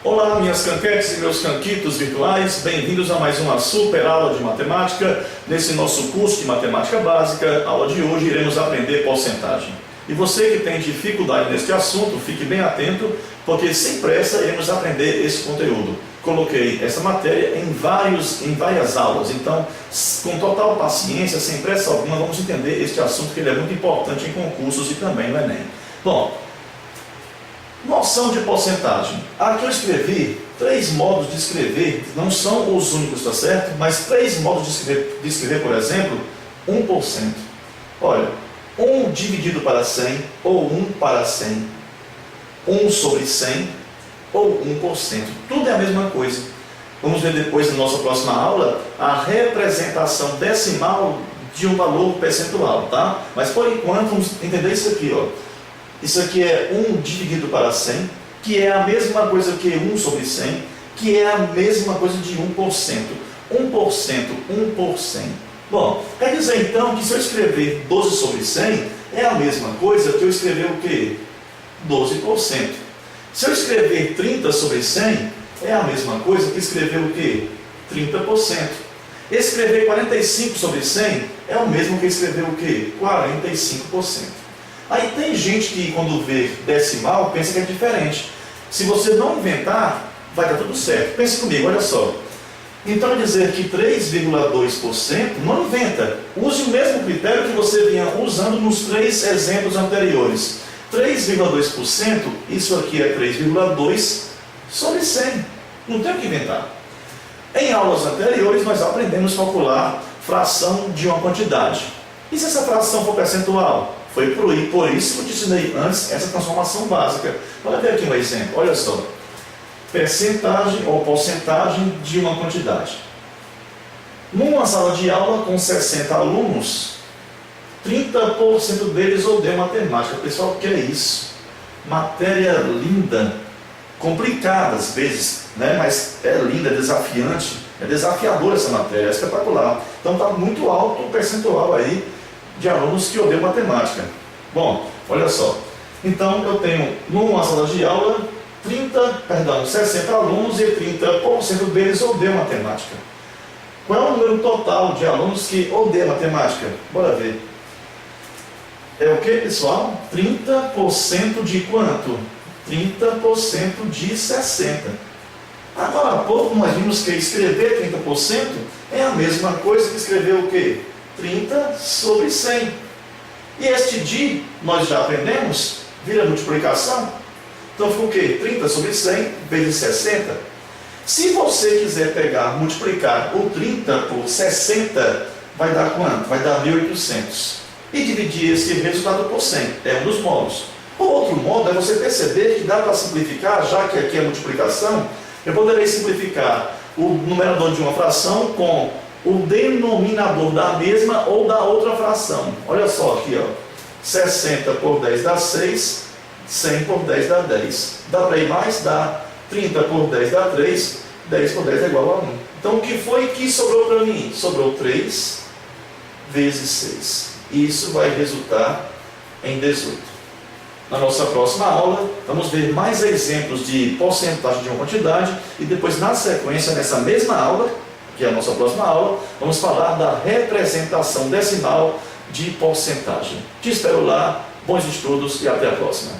Olá, minhas canquetes e meus canquitos virtuais, bem-vindos a mais uma super aula de matemática. Nesse nosso curso de matemática básica, a aula de hoje iremos aprender porcentagem. E você que tem dificuldade neste assunto, fique bem atento, porque sem pressa iremos aprender esse conteúdo. Coloquei essa matéria em várias aulas, então com total paciência, sem pressa alguma, vamos entender este assunto que ele é muito importante em concursos e também no Enem. Bom, noção de porcentagem. Aqui eu escrevi 3 modos de escrever, não são os únicos, tá certo? Mas 3 modos de escrever, por exemplo, 1%. Olha, 1 dividido para 100, ou 1 para 100, 1 sobre 100, ou 1%. Tudo é a mesma coisa. Vamos ver depois, na nossa próxima aula, a representação decimal de um valor percentual, tá? Mas por enquanto, vamos entender isso aqui, ó. Isso aqui é 1 dividido para 100, que é a mesma coisa que 1 sobre 100, que é a mesma coisa de 1%. 1%, 1 por 100. Bom, quer dizer então que se eu escrever 12 sobre 100, é a mesma coisa que eu escrever o quê? 12%. Se eu escrever 30 sobre 100, é a mesma coisa que escrever o quê? 30%. Escrever 45 sobre 100 é o mesmo que escrever o quê? 45%. Aí tem gente que quando vê decimal pensa que é diferente. Se você não inventar, vai dar tudo certo. Pense comigo, olha só. Então dizer que 3,2% não inventa. Use o mesmo critério que você vinha usando nos 3 exemplos anteriores. 3,2%, isso aqui é 3,2 sobre 100. Não tem o que inventar. Em aulas anteriores nós aprendemos a calcular fração de uma quantidade. E se essa fração for percentual? Foi por isso que eu te ensinei antes essa transformação básica. Olha ver aqui um exemplo, olha só. Percentagem ou porcentagem de uma quantidade. Numa sala de aula com 60 alunos, 30% deles odeiam matemática. Pessoal, o que é isso? Matéria linda, complicada às vezes, né? Mas é linda, é desafiante, é desafiadora essa matéria, é espetacular. Então está muito alto o percentual aí de alunos que odeiam matemática. Bom, olha só. Então eu tenho numa sala de aula 60 alunos e 30% deles odeiam matemática. Qual é o número total de alunos que odeiam matemática? Bora ver. É o que, pessoal? 30% de quanto? 30% de 60. Agora há pouco nós vimos que escrever 30% é a mesma coisa que escrever o quê? 30 sobre 100. E este de, nós já aprendemos, vira multiplicação. Então fica o quê? 30 sobre 100 vezes 60. Se você quiser pegar, multiplicar o 30 por 60, vai dar quanto? Vai dar 1.800. E dividir esse resultado por 100. É um dos modos. O outro modo é você perceber que dá para simplificar, já que aqui é multiplicação, eu poderei simplificar o numerador de uma fração com o denominador da mesma ou da outra fração. Olha só aqui, ó. 60 por 10 dá 6, 100 por 10 dá 10. Dá para ir mais? Dá. 30 por 10 dá 3, 10 por 10 é igual a 1. Então o que foi que sobrou para mim? Sobrou 3 vezes 6. Isso vai resultar em 18. Na nossa próxima aula, vamos ver mais exemplos de porcentagem de uma quantidade e depois, na sequência, nessa mesma aula, que é a nossa próxima aula, vamos falar da representação decimal de porcentagem. Te espero lá, bons estudos e até a próxima.